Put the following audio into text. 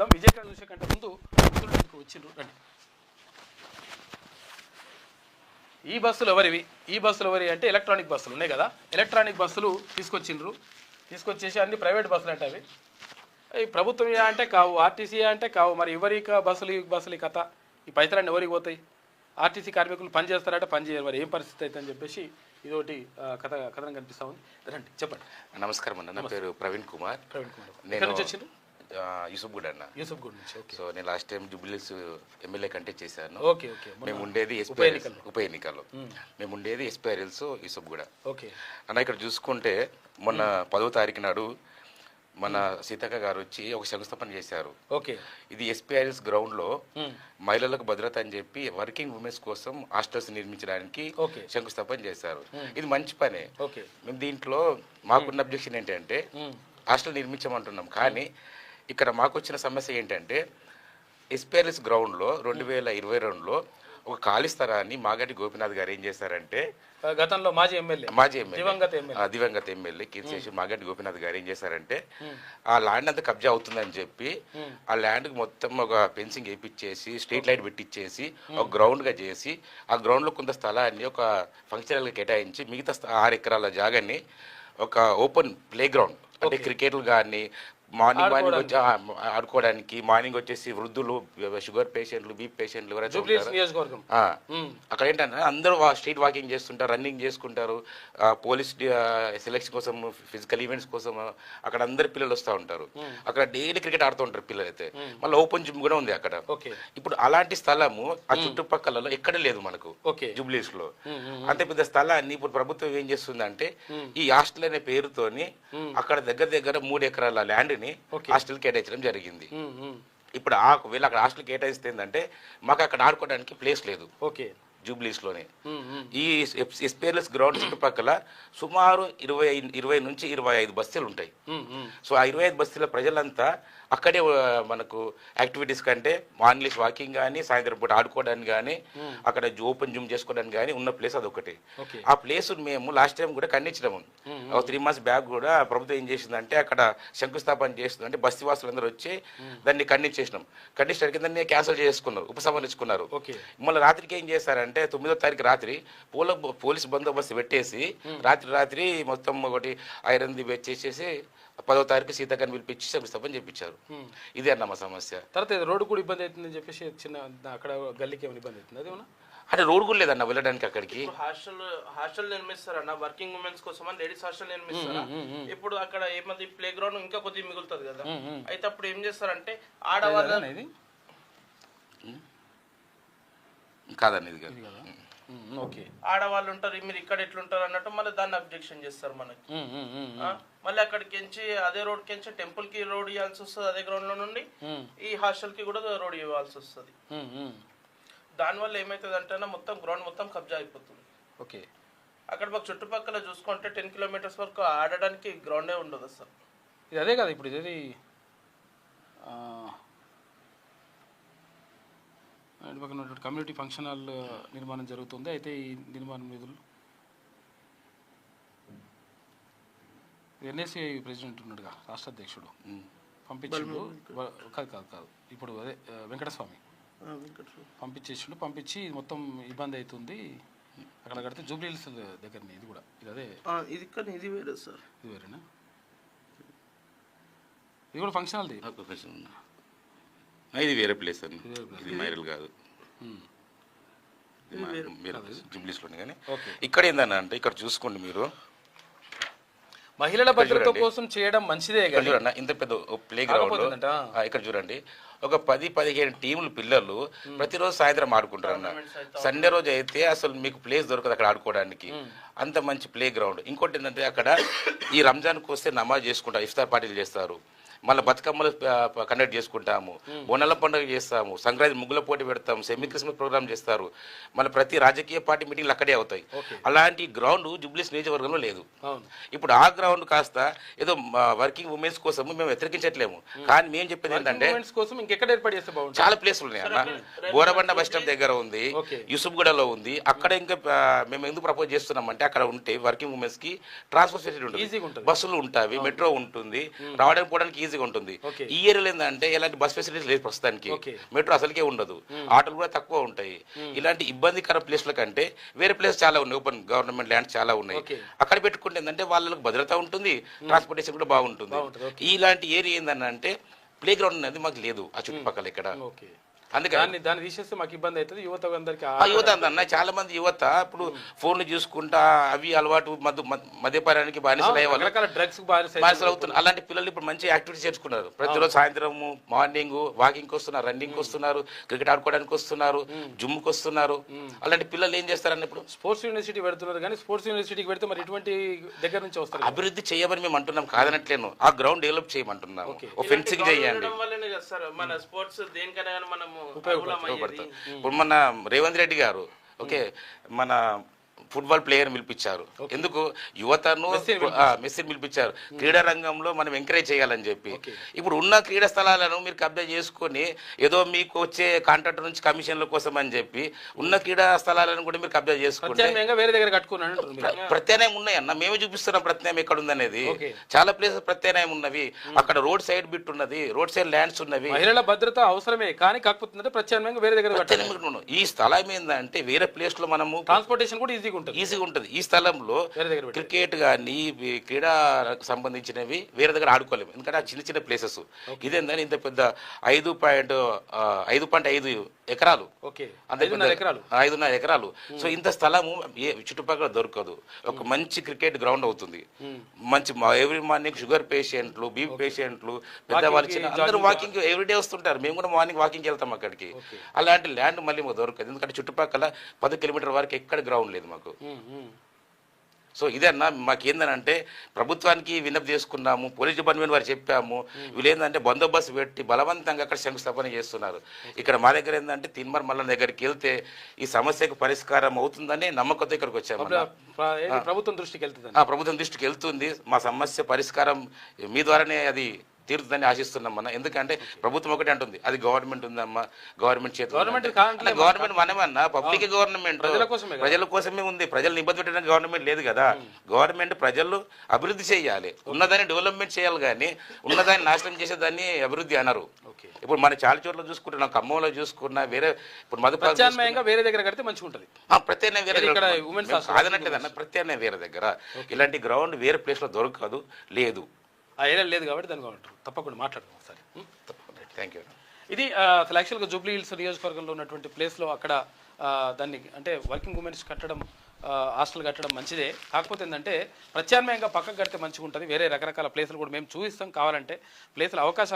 చూద్దాం. విజయకాంత్ చూసే కంటే ముందు వచ్చిండ్రు రండి. ఈ బస్సులు ఎవరి అంటే ఎలక్ట్రానిక్ బస్సులు ఉన్నాయి కదా, ఎలక్ట్రానిక్ బస్సులు తీసుకొచ్చేసి అన్ని ప్రైవేట్ బస్సులు అంటే అవి ప్రభుత్వం అంటే కావు, ఆర్టీసీ అంటే కావు. మరి ఎవరి బస్సులు కథ, ఈ పైసలన్నీ ఎవరికి పోతాయి? ఆర్టీసీ కార్మికులు పని చేస్తారంటే పని చేయరు, మరి ఏం పరిస్థితి అయితే అని చెప్పేసి ఇదొకటి కథనం కనిపిస్తూ ఉంది. రండి చెప్పండి. నమస్కారం అన్న, నా పేరు ప్రవీణ్ కుమార్. నేను వచ్చింది యూసుఫ్గూడ అన్న. యూసుఫ్గూడ నుంచి. సో నేను last time Jubilee Hills MLA contest చేశాను. Okay okay. మేము ఉండేది ఉప ఎన్నికల్లో మేము ఉండేది ఎస్పీఆర్ఎల్స్ యూసుఫ్గూడ. ఓకే అన్న, ఇక్కడ చూసుకుంటే మొన్న 10వ తారీఖు నాడు మన సీతక్క గారు వచ్చి ఒక శంకుస్థాపన చేశారు. ఓకే. ఇది ఎస్పీఆర్ఎల్స్ గ్రౌండ్ లో మహిళలకు భద్రత అని చెప్పి వర్కింగ్ ఉమెన్స్ కోసం హాస్టల్స్ నిర్మించడానికి శంకుస్థాపన చేశారు. ఇది మంచి పనే. మేము దీంట్లో మాకున్న అబ్జెక్షన్ ఏంటంటే హాస్టల్ నిర్మించమంటున్నాం, కానీ ఇక్కడ మాకు వచ్చిన సమస్య ఏంటంటే ఎస్పీఆర్ఎస్ గ్రౌండ్లో 2022లో ఒక ఖాళీ స్థలాన్ని మాగంటి గోపీనాథ్ గారు ఏం చేశారంటే, గతంలో మాజీ ఎమ్మెల్యే దివంగత ఎమ్మెల్యే కీర్తిశేషు మాగంటి గోపీనాథ్ గారు ఏం చేశారంటే, ఆ ల్యాండ్ అంతా కబ్జా అవుతుందని చెప్పి ఆ ల్యాండ్కి మొత్తం ఒక ఫెన్సింగ్ వేయించేసి స్ట్రీట్ లైట్ పెట్టించేసి ఒక గ్రౌండ్గా చేసి ఆ గ్రౌండ్లో కొంత స్థలాన్ని ఒక ఫంక్షనల్గా కేటాయించి మిగతా 6 ఎకరాల జాగాని ఒక ఓపెన్ ప్లే గ్రౌండ్ అంటే క్రికెట్లు కానీ మార్నింగ్ వచ్చి ఆడుకోవడానికి, మార్నింగ్ వచ్చేసి వృద్ధులు, షుగర్ పేషెంట్లు, బీపీ పేషెంట్లు అక్కడ ఏంటంటే అందరూ స్ట్రీట్ వాకింగ్ చేస్తుంటారు, రన్నింగ్ చేసుకుంటారు, పోలీస్ సెలెక్షన్ కోసం, ఫిజికల్ ఈవెంట్స్ కోసం అక్కడ అందరు పిల్లలు వస్తూ ఉంటారు. అక్కడ డైలీ క్రికెట్ ఆడుతూ ఉంటారు పిల్లలు అయితే. మళ్ళీ ఓపెన్ జిమ్ కూడా ఉంది అక్కడ. ఇప్పుడు అలాంటి స్థలము ఆ చుట్టుపక్కలలో ఎక్కడ లేదు మనకు జూబ్లీహిల్స్ లో. అంత పెద్ద స్థలాన్ని ఇప్పుడు ప్రభుత్వం ఏం చేస్తుందంటే ఈ హాస్టల్ అనే పేరుతోని అక్కడ దగ్గర 3 ఎకరాల ల్యాండ్ హాస్టల్ కేటాయించడం జరిగింది. ఇప్పుడు ఒకవేళ అక్కడ హాస్టల్ కేటాయిస్తే ఏంటంటే మాకు అక్కడ ఆడుకోవడానికి ప్లేస్ లేదు జూబ్లీహిల్స్ లోనే. ఈ ఎస్పీఆర్ఎస్ గ్రౌండ్ చుట్టుపక్కల సుమారు 20 నుంచి 25 బస్తీలు ఉంటాయి. సో ఆ 25 బస్తీల ప్రజలంతా అక్కడే మనకు యాక్టివిటీస్ కంటే మార్నింగ్ వాకింగ్ కానీ, సాయంత్రం పూట ఆడుకోవడానికి కానీ, అక్కడ ఓపెన్ జిమ్ చేసుకోవడానికి కానీ ఉన్న ప్లేస్ అదొకటి. ఆ ప్లేస్ మేము లాస్ట్ టైం కూడా ఖండించడము. 3 months బ్యాక్ కూడా ప్రభుత్వం ఏం చేసిందంటే అక్కడ శంకుస్థాపన చేస్తుందంటే బస్తీవాసులందరూ వచ్చి దాన్ని ఖండించేసినాం. ఖండించడానికి దాన్ని క్యాన్సిల్ చేసుకున్నారు, ఉపసంహరించుకున్నారు. మళ్ళీ రాత్రికి ఏం చేశారంటే 9వ తారీఖు రాత్రి పోలీస్ బందోబస్తు పెట్టేసి రాత్రి మొత్తం ఒకటి ఐరన్ ది చేసేసి 10వ తారీఖు సీతక్కని పిలిపించి శంకుస్థాపన చేయించారు. ఇదే అన్న మా సమస్య. తర్వాత రోడ్డు కూడా ఇబ్బంది అవుతుందని చెప్పేసి చిన్న అక్కడ గల్లీకి ఏమైనా ఇబ్బంది అవుతుంది అదేమన్నా? అంటే రోడ్ కూడా లేదన్న వెళ్ళడానికి అక్కడికి. హాస్టల్ నిర్మిస్తారన్న వర్కింగ్ ఉమెన్స్ కోసం అని లేడీస్ హాస్టల్ నిర్మిస్తారా? ఇప్పుడు అక్కడ ఏమది ప్లే గ్రౌండ్ ఇంకా కొద్దిగా మిగులుతుంది కదా, అయితే అప్పుడు ఏం చేస్తారంటే ఆడవాళ్ళు కాదండి ఇది ఆడవాళ్ళు ఉంటారు, మీరు ఇక్కడ ఎట్లుంటారు అన్నట్టు మళ్ళీ దాన్ని అబ్జెక్షన్ చేస్తారు మనకి. మళ్ళీ అక్కడికి అదే రోడ్ కి టెంపుల్ కి రోడ్ ఇవ్వాల్సి వస్తుంది, అదే గ్రౌండ్ లో నుండి ఈ హాస్టల్ కి కూడా రోడ్ ఇవ్వాల్సి వస్తుంది. దానివల్ల ఏమవుతుంది అంటే మొత్తం గ్రౌండ్ మొత్తం కబ్జా అయిపోతుంది. ఓకే. అక్కడ మాకు చుట్టుపక్కల చూసుకుంటే 10 kilometers వరకు ఆడడానికి గ్రౌండే ఉండదు అసలు. ఇది అదే కదా ఇప్పుడు ఇది కమ్యూనిటీ ఫంక్షన్ హాల్ నిర్మాణం జరుగుతుంది. అయితే ఈ నిర్మాణం నిధులు ఎన్ఎస్సీ ప్రెసిడెంట్ ఉన్నాడుగా, రాష్ట్ర అధ్యక్షుడు పంపించిండు. కాదు ఇప్పుడు అదే వెంకటస్వామి పంపించి మొత్తం ఇబ్బంది అవుతుంది అక్కడ కడితే జూబ్లీహిల్స్ దగ్గరనే. ఇది కూడా అదే ఇది వేరే సార్, ఇది వేరేనా? ఇది కూడా ఫంక్షన్ హాల్ది, ఇది వేరే ప్లేస్ అండి, ఇది మైరల్ కాదు, జూబ్లీహిల్స్లోనే. కానీ ఇక్కడ ఏందన్నా అంటే ఇక్కడ చూసుకోండి మీరు, మహిళల భద్రత కోసం చేయడం మంచిదే చూడండి. ఇంత పెద్ద ప్లే గ్రౌండ్ ఇక్కడ చూడండి, ఒక 10-15 టీములు పిల్లలు ప్రతిరోజు సాయంత్రం ఆడుకుంటారు అన్న. సండే రోజు అయితే అసలు మీకు ప్లేస్ దొరకదు అక్కడ ఆడుకోవడానికి, అంత మంచి ప్లే గ్రౌండ్. ఇంకోటి ఏంటంటే అక్కడ ఈ రంజాన్కి వస్తే నమాజ్ చేసుకుంటారు, ఇఫ్తార్ పార్టీలు చేస్తారు, మళ్ళీ బతుకమ్మలు కండక్ట్ చేసుకుంటాము, బోనాల పండుగ చేస్తాము, సంక్రాంతి ముగ్గుల పోటీ పెడతాము, సెమీ క్రిస్మస్ ప్రోగ్రామ్ చేస్తారు, మళ్ళీ ప్రతి రాజకీయ పార్టీ మీటింగ్లు అక్కడే అవుతాయి. అలాంటి గ్రౌండ్ జూబ్లీహిల్స్ నియోజకవర్గంలో లేదు. ఇప్పుడు ఆ గ్రౌండ్ కాస్త ఏదో వర్కింగ్ ఉమెన్స్ కోసం మేము వ్యతిరేకించట్లేము, కానీ మేము చెప్పేది ఏంటంటే చాలా ప్లేసులు ఉన్నాయి అన్న. బోరబండ బస్ స్టాప్ దగ్గర ఉంది, యూసుఫ్గూడలో ఉంది. అక్కడ ఇంకా మేము ఎందుకు ప్రపోజ్ చేస్తున్నామంటే అక్కడ ఉంటే వర్కింగ్ ఉమెన్స్ కి ట్రాన్స్పోర్ట్ ఫెసిలిటీ ఉంటుంది, బస్సులు ఉంటాయి, మెట్రో ఉంటుంది, రావడానికి పోవడానికి ఈజీగా ఉంటుంది. Okay. ఈ ఏరియాలో ఏంటంటే ఎలాంటి బస్ ఫెసిలిటీస్ లేదు ప్రస్తుతానికి, Okay. మెట్రో అసలుకే ఉండదు, ఆటోలు కూడా తక్కువ ఉంటాయి. ఇలాంటి ఇబ్బందికర ప్లేస్ల కంటే వేరే ప్లేస్ చాలా ఉన్నాయి, ఓపెన్ గవర్నమెంట్ ల్యాండ్స్ చాలా ఉన్నాయి. Okay. అక్కడ పెట్టుకుంటే ఏంటంటే వాళ్ళకి భద్రత ఉంటుంది, ట్రాన్స్పోర్టేషన్ కూడా బాగుంటుంది. ఇలాంటి ఏరియా ఏంటంటే ప్లే గ్రౌండ్ అనేది మాకు లేదు ఆ చుట్టుపక్కల ఇక్కడ. ఓకే, అందుకని దాన్ని తీసేస్తే మాకు ఇబ్బంది అవుతుంది. యువత అందరికి ఆ యువత అందన్న చాలా మంది యువత ఇప్పుడు ఫోన్లు చూసుకుంటా అవి అలవాటు మద్యపానానికి బానిసలు అయ్యే వాళ్ళు, రకరకాల డ్రగ్స్ బానిసలు అవుతున్నారు. అలాంటి పిల్లలు ఇప్పుడు మంచి యాక్టివిటీస్ చేసుకున్నారు. ప్రతిరోజు సాయంత్రం మార్నింగ్ వాకింగ్ వస్తున్నారు, రన్నింగ్ వస్తున్నారు, క్రికెట్ ఆడుకోవడానికి వస్తున్నారు, జిమ్కి వస్తున్నారు. అలాంటి పిల్లలు ఏం చేస్తారన్న ఇప్పుడు స్పోర్ట్స్ యూనివర్సిటీ పెడుతున్నారు, కానీ స్పోర్ట్స్ యూనివర్సిటీకి పెడితే మరి ఇటువంటి దగ్గర నుంచి వస్తారు. అభివృద్ధి చేయమని మేము అంటున్నాం, కాదనట్లేను. ఆ గ్రౌండ్ డెవలప్ చేయమంటున్నాం, ఓ ఫెన్సింగ్ చేయండి. వల్లనే కదా సార్ మన స్పోర్ట్స్ దేనికైనా కానీ మనము ఉపయోగపడతాం. ఇప్పుడు మన రేవంత్ రెడ్డి గారు ఓకే మన ఫుట్బాల్ ప్లేయర్ పిలిపించారు. ఎందుకు? యువతను మెస్సీని పిలిపించారు. క్రీడా రంగంలో మనం ఎంకరేజ్ చేయాలని చెప్పి. ఇప్పుడు ఉన్న క్రీడా స్థలాలను మీరు కబ్జా చేసుకొని ఏదో మీకు వచ్చే కాంట్రాక్టర్ నుంచి కమిషన్ల కోసం అని చెప్పి ఉన్న క్రీడా స్థలాలను కూడా మీరు కబ్జా చేసుకుంటే వేరే దగ్గర కట్టుకున్నాను. ప్రత్యామ్నాయం ఉన్నాయన్న, మేమే చూపిస్తున్నాం ప్రత్యామ్నాయం ఎక్కడ ఉందనేది. చాలా ప్లేసెస్ ప్రత్యామ్నాయం ఉన్నవి. అక్కడ రోడ్ సైడ్ బిట్ ఉన్నది, రోడ్ సైడ్ ల్యాండ్స్ ఉన్నవి. మహిళల భద్రత అవసరమే, కానీ కాకపోతే ప్రత్యామ్నాయంగా వేరే దగ్గర ఈ స్థలం ఏంటంటే వేరే ప్లేస్ లో మనము ట్రాన్స్పోర్టేషన్ కూడా ఈజీగా ఈజీగా ఉంటుంది. ఈ స్థలంలో క్రికెట్ కానీ క్రీడా సంబంధించినవి వేరే దగ్గర ఆడుకోలేము, ఎందుకంటే ఆ చిన్న చిన్న ప్లేసెస్. ఇదేందని ఇంత పెద్ద 5.5 ఎకరాలు, 5.5 ఎకరాలు. సో ఇంత స్థలము చుట్టుపక్కల దొరకదు. ఒక మంచి క్రికెట్ గ్రౌండ్ అవుతుంది. మంచి ఎవ్రీ మార్నింగ్ షుగర్ పేషెంట్లు, బీపీ పేషెంట్లు, పెద్దవాళ్ళు చిన్న అందరూ వాకింగ్ ఎవ్రీడే వస్తుంటారు. మేము కూడా మార్నింగ్ వాకింగ్ వెళ్తాం అక్కడికి. అలాంటి ల్యాండ్ మళ్ళీ మాకు దొరకదు, ఎందుకంటే చుట్టుపక్కల 10 కిలోమీటర్ వరకు ఎక్కడ గ్రౌండ్ లేదు మాకు. సో ఇదన్నా మాకేందనంటే ప్రభుత్వానికి విన్నపం చేసుకున్నాము, పోలీస్ డిపార్ట్మెంట్ వారు చెప్పాము. వీళ్ళు ఏంటంటే బందోబస్తు పెట్టి బలవంతంగా అక్కడ శంకుస్థాపన చేస్తున్నారు. ఇక్కడ మా దగ్గర ఏంటంటే తిన్మర్ మల్ల దగ్గరికి వెళ్తే ఈ సమస్యకు పరిష్కారం అవుతుందని నమ్మకంతో ఇక్కడికి వచ్చాము. ప్రభుత్వం దృష్టికి వెళ్తుంది, ప్రభుత్వం దృష్టికి వెళ్తుంది. మా సమస్య పరిష్కారం మీ ద్వారానే అది తీరుతుందని ఆశిస్తున్నాం మనం. ఎందుకంటే ప్రభుత్వం ఒకటి అంటుంది, అది గవర్నమెంట్ ఉందమ్మా, గవర్నమెంట్ చేతి గవర్నమెంట్ మనమన్నా పబ్లిక్ గవర్నమెంట్ ప్రజల కోసమే ఉంది. ప్రజలను ఇబ్బంది పెట్టడానికి గవర్నమెంట్ లేదు కదా. గవర్నమెంట్ ప్రజలు అభివృద్ధి చేయాలి, ఉన్నదాన్ని డెవలప్మెంట్ చేయాలి, కానీ ఉన్నదాన్ని నాశనం చేసేదాన్ని అభివృద్ధి అన్నారు. ఇప్పుడు మన చాలా చోట్ల చూసుకుంటున్నా, ఖమ్మంలో చూసుకున్నా, వేరే ఇప్పుడు మధుప్రత్యామ్నాయంగా వేరే దగ్గర కడితే మంచిగా ఉంటుంది. ప్రత్యామ్నాయం వేరే కాదనట్లేదన్న, ప్రత్యామ్నాయం వేరే దగ్గర. ఇలాంటి గ్రౌండ్ వేరే ప్లేస్ లో దొరకదు, లేదు, ఆ ఏరియా లేదు కాబట్టి దాని కావాలి. తప్పకుండా మాట్లాడదాం ఒకసారి. Thank you. ఇది అసలు యాక్చువల్గా జూబ్లీ హిల్స్ నియోజకవర్గంలో ఉన్నటువంటి ప్లేస్లో అక్కడ దాన్ని అంటే వర్కింగ్ ఉమెన్స్ కట్టడం, హాస్టల్ కట్టడం మంచిదే. కాకపోతే ఏంటంటే ప్రత్యామ్నాయంగా పక్కకు కడితే మంచిగా ఉంటుంది. వేరే రకరకాల ప్లేసులు కూడా మేము చూపిస్తాం, కావాలంటే ప్లేసులు అవకాశాలు